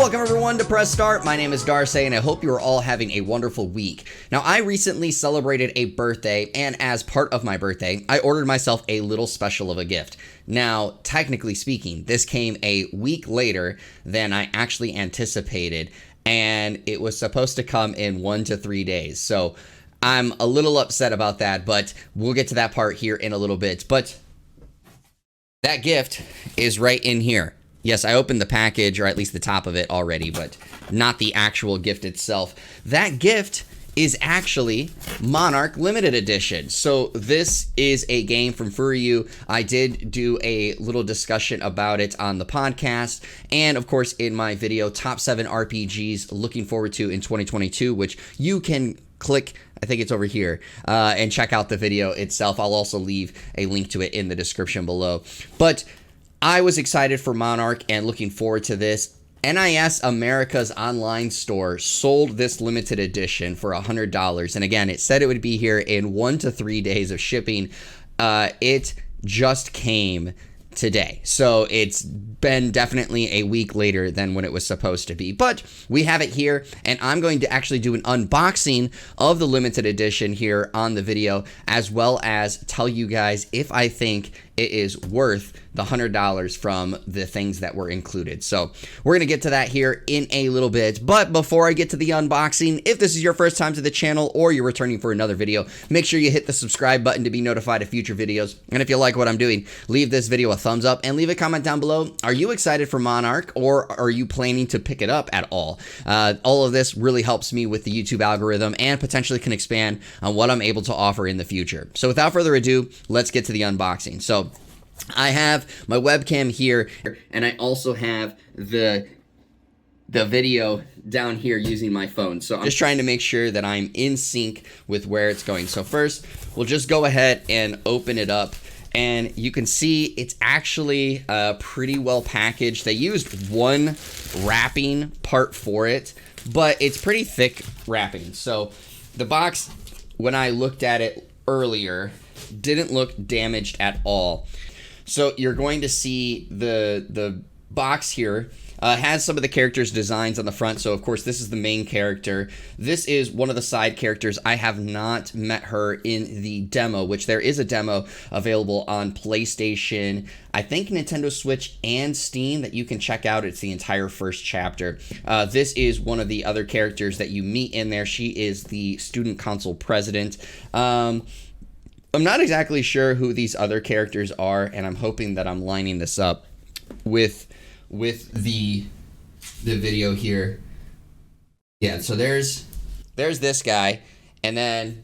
Welcome everyone to Press Start. My name is Darcy and I hope you are all having a wonderful week. Now, I recently celebrated a birthday, and as part of my birthday, I ordered myself a little special of a gift. Now, technically speaking, this came a week later than I actually anticipated, and it was supposed to come in 1 to 3 days. So I'm a little upset about that, but we'll get to that part here in a little bit. But that gift is right in here. Yes, I opened the package, or at least the top of it already, but not the actual gift itself. That gift is actually Monarch Limited Edition. So this is a game from Furyu. I did do a little discussion about it on the podcast, and of course in my video, Top 7 RPGs Looking Forward to in 2022, which you can click, I think it's over here, and check out the video itself. I'll also leave a link to it in the description below. But I was excited for Monarch and looking forward to this. NIS America's online store sold this limited edition for $100. And again, it said it would be here in 1 to 3 days of shipping. It just came today. So it's been definitely a week later than when it was supposed to be. But we have it here, and I'm going to actually do an unboxing of the limited edition here on the video, as well as tell you guys if I think it is worth the $100 from the things that were included. So we're going to get to that here in a little bit. But before I get to the unboxing, if this is your first time to the channel or you're returning for another video, make sure you hit the subscribe button to be notified of future videos. And if you like what I'm doing, leave this video a thumbs up and leave a comment down below. Are you excited for Monarch, or are you planning to pick it up at all? All of this really helps me with the YouTube algorithm and potentially can expand on what I'm able to offer in the future. So without further ado, let's get to the unboxing. So I have my webcam here, and I also have the video down here using my phone. So I'm just trying to make sure that I'm in sync with where it's going. So first, we'll just go ahead and open it up, and you can see it's actually pretty well packaged. They used one wrapping part for it, but it's pretty thick wrapping. So the box, when I looked at it earlier, didn't look damaged at all. So you're going to see the box here has some of the characters' designs on the front. So, of course, this is the main character. This is one of the side characters. I have not met her in the demo, which there is a demo available on PlayStation, I think Nintendo Switch, and Steam that you can check out. It's the entire first chapter. This is one of the other characters that you meet in there. She is the student council president. I'm not exactly sure who these other characters are, and I'm hoping that I'm lining this up with the video here. Yeah, so there's this guy, and then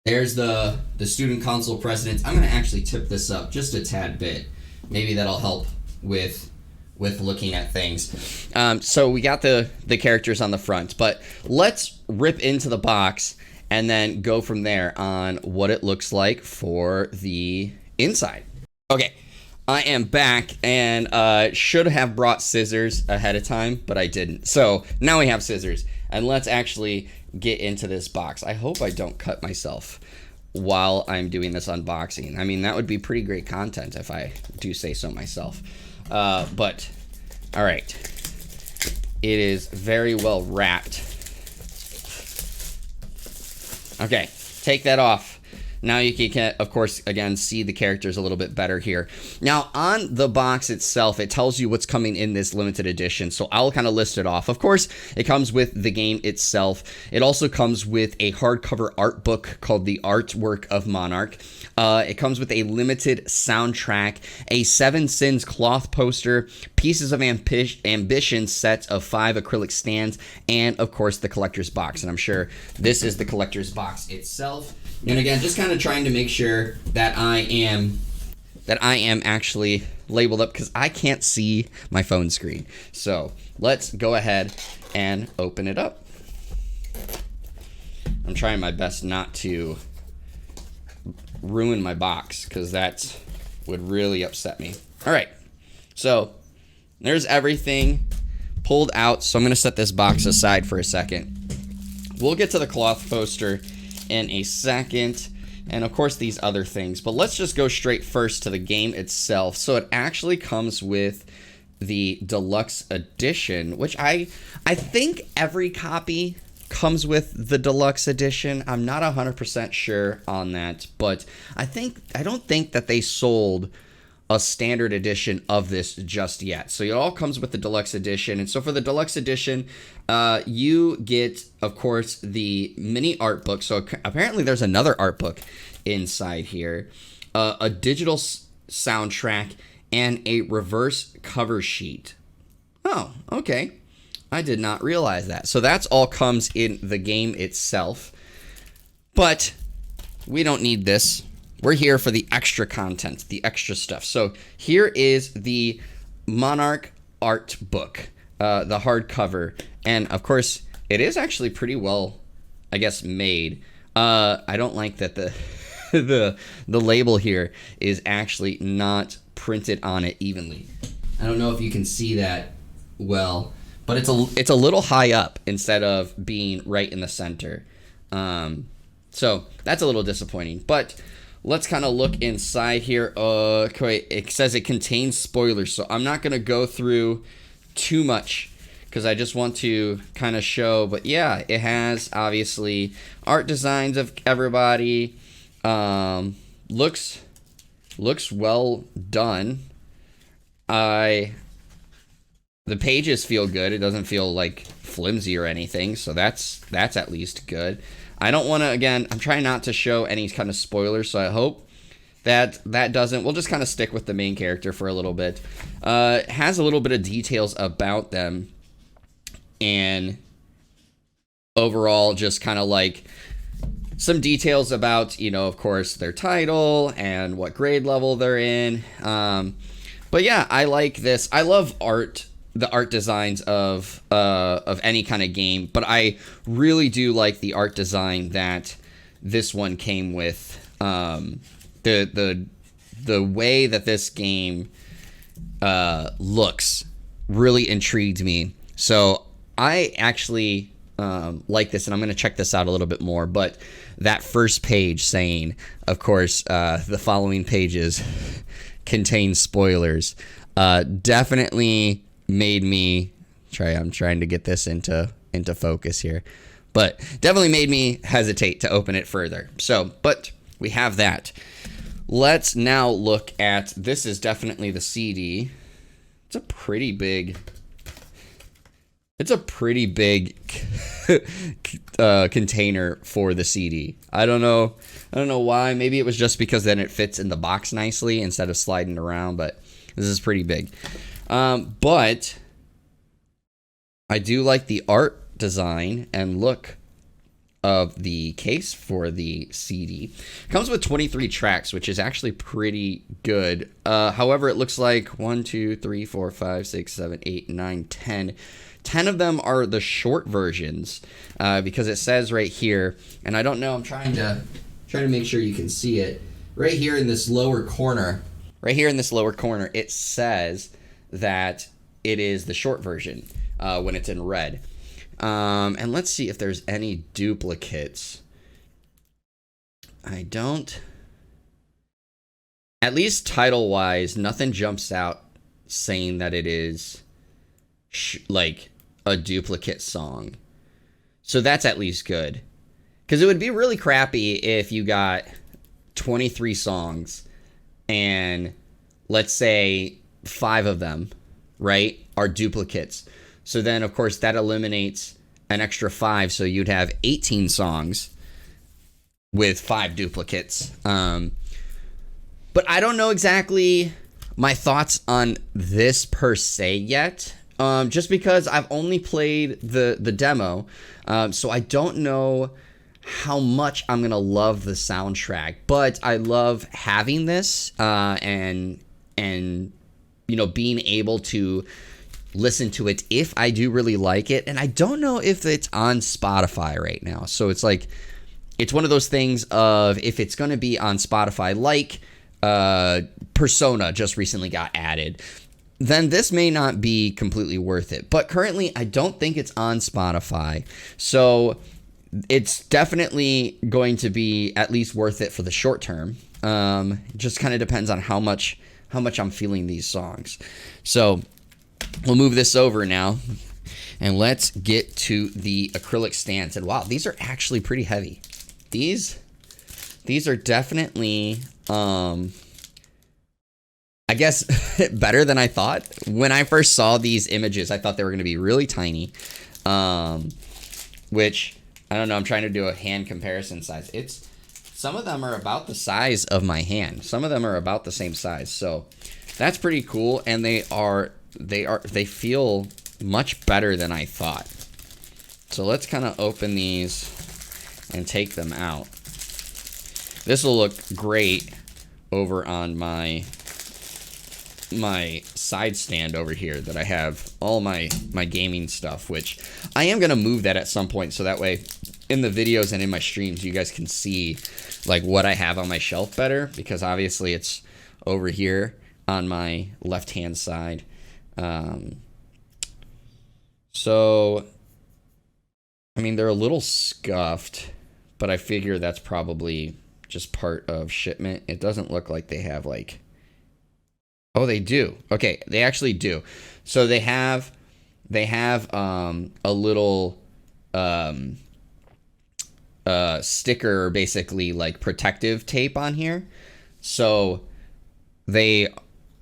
there's the student council president. I'm going to actually tip this up just a tad bit. Maybe that'll help with looking at things. So we got the characters on the front, but let's rip into the box and then go from there on what it looks like for the inside. Okay, I am back, and should have brought scissors ahead of time, but I didn't. So now we have scissors, and let's actually get into this box. I hope I don't cut myself while I'm doing this unboxing. I mean, that would be pretty great content if I do say so myself. But, all right. It is very well wrapped. Okay, take that off. Now you can, of course, again, see the characters a little bit better here. Now, on the box itself, it tells you what's coming in this limited edition, so I'll kind of list it off. Of course, it comes with the game itself. It also comes with a hardcover art book called The Artwork of Monarch. It comes with a limited soundtrack, a 7 Sins cloth poster, Pieces of Ambition set of 5 acrylic stands, and, of course, the collector's box. And I'm sure this is the collector's box itself. And again, just kind of trying to make sure that I am actually labeled up, because I can't see my phone screen. So let's go ahead and open it up. I'm trying my best not to ruin my box, because that would really upset me. All right, so there's everything pulled out. So I'm going to set this box aside for a second. We'll get to the cloth poster in a second, and of course these other things, but let's just go straight first to the game itself. So it actually comes with the deluxe edition, which I think every copy comes with the deluxe edition. I'm not 100% sure on that, but I don't think that they sold a standard edition of this just yet. So it all comes with the deluxe edition. And so for the deluxe edition, you get, of course, the mini art book. So apparently there's another art book inside here, a digital soundtrack, and a reverse cover sheet. Oh, okay. I did not realize that. So that's all comes in the game itself. But we don't need this. We're here for the extra content, the extra stuff. So here is the Monarch Art Book, the hardcover. And of course, it is actually pretty well, I guess, made. I don't like that the label here is actually not printed on it evenly. I don't know if you can see that well, but it's a little high up instead of being right in the center. So that's a little disappointing, but let's kind of look inside here. Okay, it says it contains spoilers, so I'm not going to go through too much because I just want to kind of show. But yeah, it has obviously art designs of everybody. Looks well done. The pages feel good. It doesn't feel like flimsy or anything, so that's at least good. I don't want to, again, I'm trying not to show any kind of spoilers, so I hope that doesn't. We'll just kind of stick with the main character for a little bit. It has a little bit of details about them, and overall just kind of like some details about, of course, their title and what grade level they're in. But yeah, I like this. I love the art designs of any kind of game, but I really do like the art design that this one came with. The way that this game looks really intrigued me. So I actually like this, and I'm going to check this out a little bit more. But that first page saying, of course, the following pages contain spoilers, definitely made me I'm trying to get this into focus here, but definitely made me hesitate to open it further. So, but we have that. Let's now look at, this is definitely the CD. It's a pretty big container for the CD. I don't know why. Maybe it was just because then it fits in the box nicely instead of sliding around, but this is pretty big. But I do like the art design and look of the case for the CD. It comes with 23 tracks, which is actually pretty good. However, it looks like 1, 2, 3, 4, 5, 6, 7, 8, 9, 10. 10 of them are the short versions, because it says right here, and I don't know, I'm trying to make sure you can see it. Right here in this lower corner, it says that it is the short version when it's in red. And let's see if there's any duplicates. I don't. At least title-wise, nothing jumps out saying that it is like a duplicate song. So that's at least good. Because it would be really crappy if you got 23 songs and let's say 5 of them, right, are duplicates. So then, of course, that eliminates an extra 5, so you'd have 18 songs with 5 duplicates. But I don't know exactly my thoughts on this per se yet, just because I've only played the demo, so I don't know how much I'm going to love the soundtrack. But I love having this and being able to listen to it if I do really like it. And I don't know if it's on Spotify right now. So it's like, it's one of those things of if it's going to be on Spotify, like Persona just recently got added, then this may not be completely worth it. But currently, I don't think it's on Spotify. So it's definitely going to be at least worth it for the short term. It just kind of depends on how much I'm feeling these songs. So we'll move this over now. And let's get to the acrylic stands. And wow, these are actually pretty heavy. These are definitely, I guess, better than I thought. When I first saw these images, I thought they were going to be really tiny. Which, I don't know, I'm trying to do a hand comparison size. Some of them are about the size of my hand. Some of them are about the same size. So that's pretty cool. And they feel much better than I thought. So let's kind of open these and take them out. This will look great over on my side stand over here that I have all my gaming stuff, which I am going to move that at some point, so that way in the videos and in my streams you guys can see like what I have on my shelf better, because obviously it's over here on my left hand side. So I mean, they're a little scuffed, but I figure that's probably just part of shipment. It doesn't look like they have like, oh, they do. Okay, they actually do. So they have a little sticker, basically like protective tape on here. So they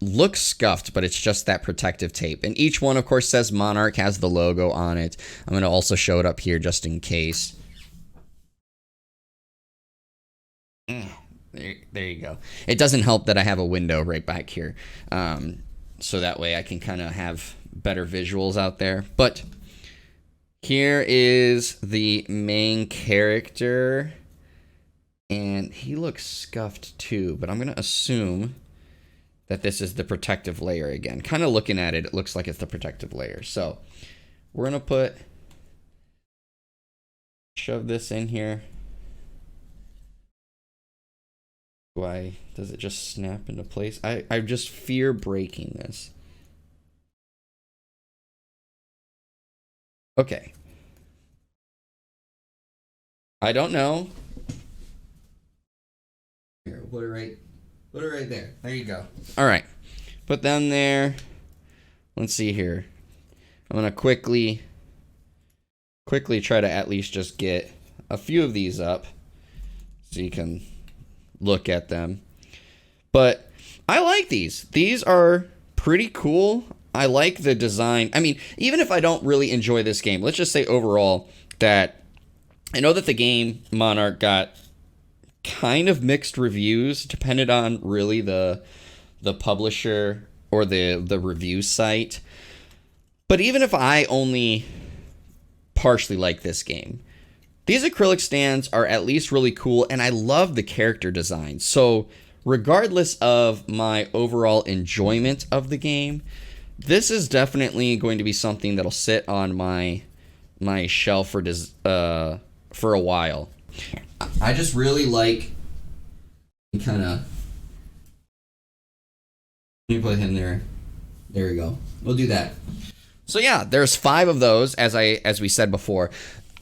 look scuffed, but it's just that protective tape. And each one, of course, says Monarch, has the logo on it. I'm going to also show it up here just in case. There you go. It doesn't help that I have a window right back here. So that way I can kind of have better visuals out there. But here is the main character. And he looks scuffed too, but I'm going to assume that this is the protective layer again. Kind of looking at it, it looks like it's the protective layer. So we're going to shove this in here. Does it just snap into place? I just fear breaking this. Okay. I don't know. Here, put it right there. There you go. All right. Put them there. Let's see here. I'm going to quickly try to at least just get a few of these up so you can look at them. But I like these. These are pretty cool. I like the design. I mean, even if I don't really enjoy this game, let's just say overall that I know that the game Monarch got kind of mixed reviews, depended on really the publisher or the review site. But even if I only partially like this game, these acrylic stands are at least really cool, and I love the character design. So regardless of my overall enjoyment of the game, this is definitely going to be something that'll sit on my shelf for a while. I just really like kind of. Let me put him there. There we go. We'll do that. So yeah, there's 5 of those, as we said before.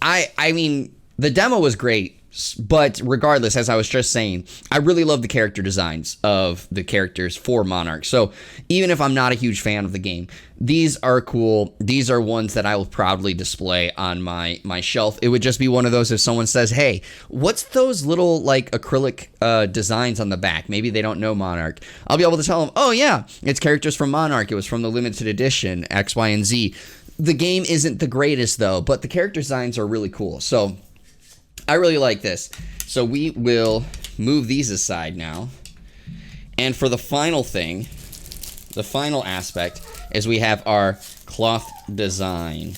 I mean, the demo was great, but regardless, as I was just saying, I really love the character designs of the characters for Monarch. So even if I'm not a huge fan of the game, these are cool. These are ones that I will proudly display on my shelf. It would just be one of those if someone says, hey, what's those little like acrylic designs on the back? Maybe they don't know Monarch. I'll be able to tell them, oh yeah, it's characters from Monarch. It was from the limited edition, X, Y, and Z. The game isn't the greatest though, but the character designs are really cool. So I really like this. So we will move these aside now. And for the final thing, the final aspect, is we have our cloth design.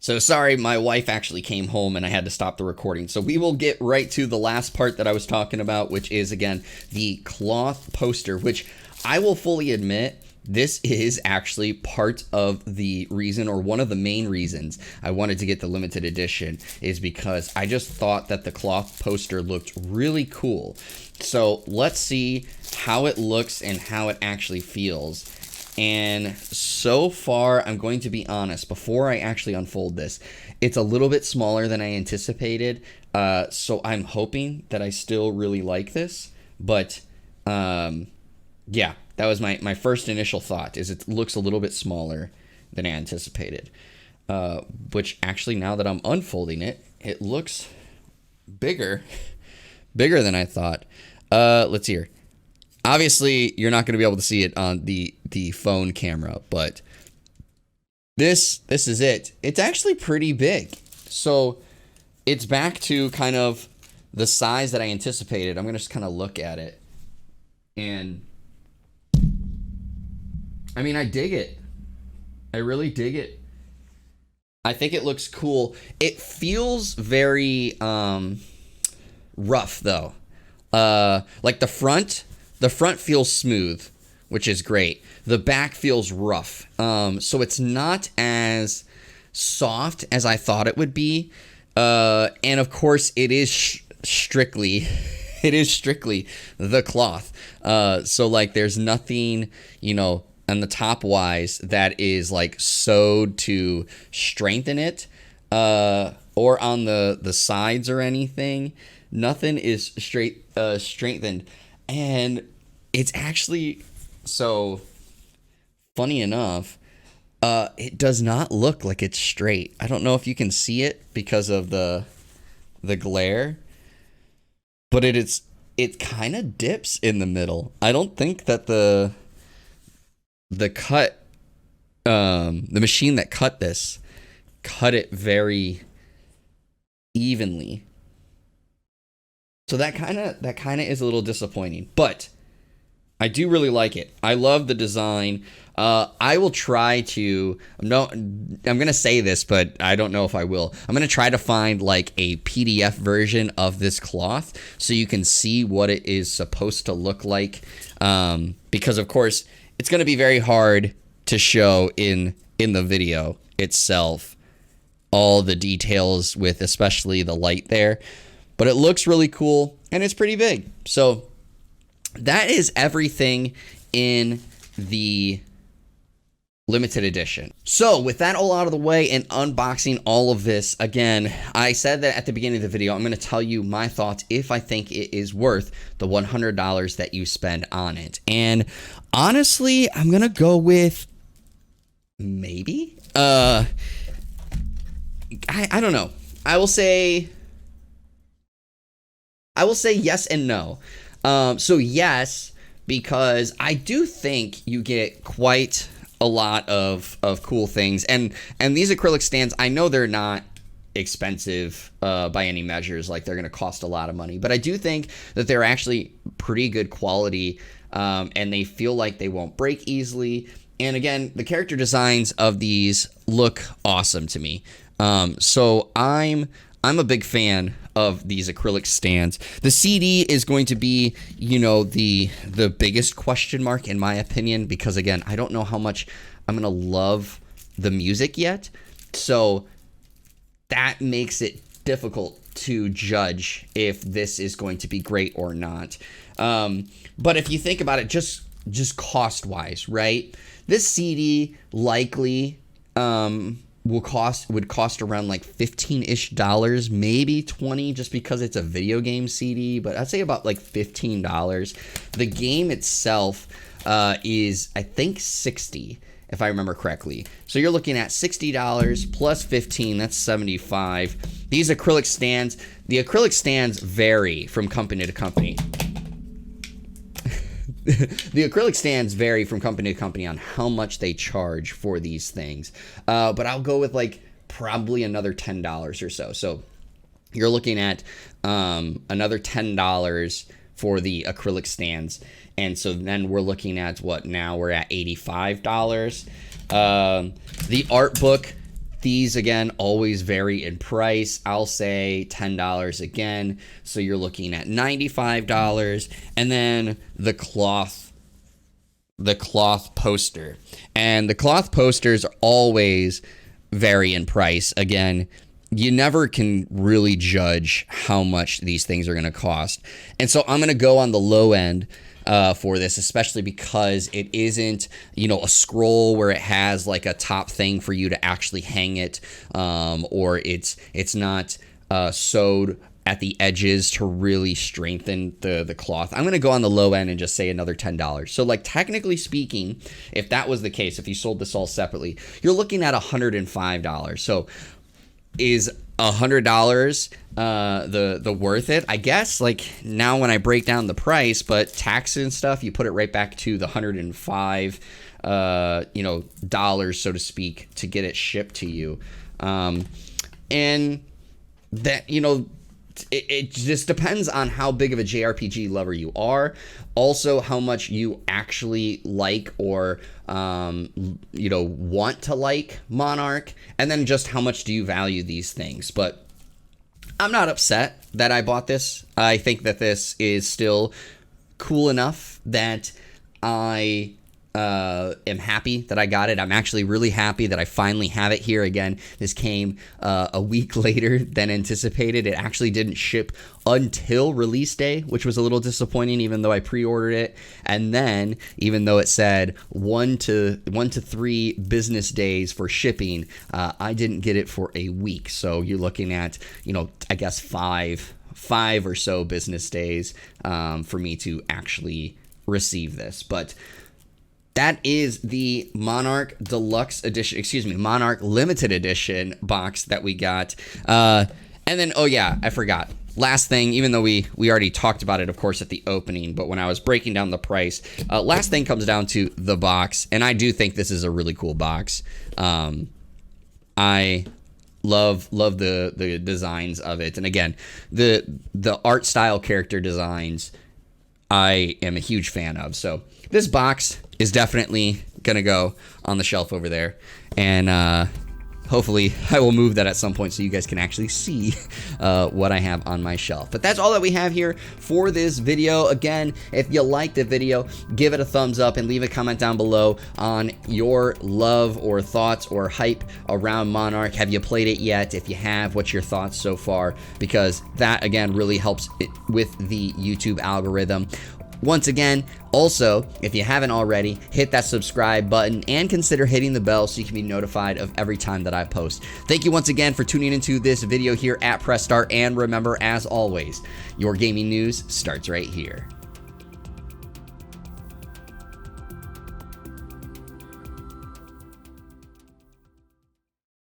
So sorry, my wife actually came home and I had to stop the recording. So we will get right to the last part that I was talking about, which is, again, the cloth poster, which I will fully admit, this is actually part of the reason, or one of the main reasons I wanted to get the limited edition, is because I just thought that the cloth poster looked really cool. So let's see how it looks and how it actually feels. And so far, I'm going to be honest, before I actually unfold this, it's a little bit smaller than I anticipated. So I'm hoping that I still really like this. But yeah, that was my first initial thought, is it looks a little bit smaller than I anticipated. Which actually, now that I'm unfolding it, it looks bigger than I thought. Let's see here. Obviously, you're not going to be able to see it on the phone camera, but this is it. It's actually pretty big. So it's back to kind of the size that I anticipated. I'm going to just kind of look at it. And I mean, I dig it. I really dig it. I think it looks cool. It feels very rough though. Like the front feels smooth, which is great. The back feels rough. So it's not as soft as I thought it would be. And of course it is strictly the cloth. So like there's nothing, on the top wise that is like sewed to strengthen it, or on the sides or anything. Nothing is strengthened. And it's actually, so funny enough, it does not look like it's straight. I don't know if you can see it because of the glare, but it kind of dips in the middle. I don't think that the cut, the machine that cut it very evenly. So that kind of is a little disappointing, but I do really like it. I love the design. I will try to, I'm going to say this, but I don't know if I will. I'm going to try to find like a PDF version of this cloth so you can see what it is supposed to look like. Because of course it's going to be very hard to show in the video itself all the details with especially the light there. But it looks really cool and it's pretty big. So that is everything in the limited edition. So with that all out of the way and unboxing all of this, again, I said that at the beginning of the video, I'm going to tell you my thoughts if I think it is worth the $100 that you spend on it. And honestly, I'm going to go with maybe. I don't know. I will say yes and no. So yes, because I do think you get quite a lot of cool things, and these acrylic stands, I know they're not expensive by any measures, like they're going to cost a lot of money, but I do think that they're actually pretty good quality, and they feel like they won't break easily. And again, the character designs of these look awesome to me. So I'm a big fan of these acrylic stands. The CD is going to be, the biggest question mark in my opinion, because again, I don't know how much I'm going to love the music yet. So that makes it difficult to judge if this is going to be great or not. But if you think about it, just cost wise, right? This CD likely, would cost around like $15-ish, maybe $20, just because it's a video game CD, but I'd say about like $15. The game itself is, I think, $60, if I remember correctly. So you're looking at $60 plus $15, that's $75. These acrylic stands, the acrylic stands vary from company to company. The acrylic stands vary from company to company on how much they charge for these things. But I'll go with like probably another $10 or so. So you're looking at another $10 for the acrylic stands. And so then we're looking at what now? We're at $85. The art book, these again always vary in price. I'll say $10 again. So you're looking at $95. And then the cloth poster. And the cloth posters always vary in price. Again, you never can really judge how much these things are going to cost. And so I'm going to go on the low end for this, especially because it isn't, a scroll where it has like a top thing for you to actually hang it, or it's not sewed at the edges to really strengthen the cloth. I'm going to go on the low end and just say another $10. So like technically speaking, if that was the case, if you sold this all separately, you're looking at $105. So is $100 the worth it? I guess, like, now when I break down the price, but tax and stuff, you put it right back to the $105 dollars, so to speak, to get it shipped to you. And that, it just depends on how big of a JRPG lover you are. Also, how much you actually like or, want to like Monarch. And then just how much do you value these things. But I'm not upset that I bought this. I think that this is still cool enough that I am happy that I got it. I'm actually really happy that I finally have it here. Again, this came a week later than anticipated. It actually didn't ship until release day, which was a little disappointing, even though I pre-ordered it. And then, even though it said 1 to 3 business days for shipping, I didn't get it for a week. So you're looking at, I guess five or so business days for me to actually receive this. But that is the Monarch Deluxe Edition, Monarch Limited Edition box that we got. And then, oh yeah, I forgot. Last thing, even though we already talked about it, of course, at the opening, but when I was breaking down the price, last thing comes down to the box, and I do think this is a really cool box. I love the designs of it, and again, the art style character designs I am a huge fan of. So this box is definitely gonna go on the shelf over there, and hopefully I will move that at some point so you guys can actually see what I have on my shelf. But that's all that we have here for this video. Again, if you liked the video, give it a thumbs up and leave a comment down below on your love or thoughts or hype around Monarch. Have you played it yet? If you have, what's your thoughts so far? Because that, again, really helps with the YouTube algorithm. Once again, also, if you haven't already, hit that subscribe button and consider hitting the bell so you can be notified of every time that I post. Thank you once again for tuning into this video here at Press Start, and remember, as always, your gaming news starts right here.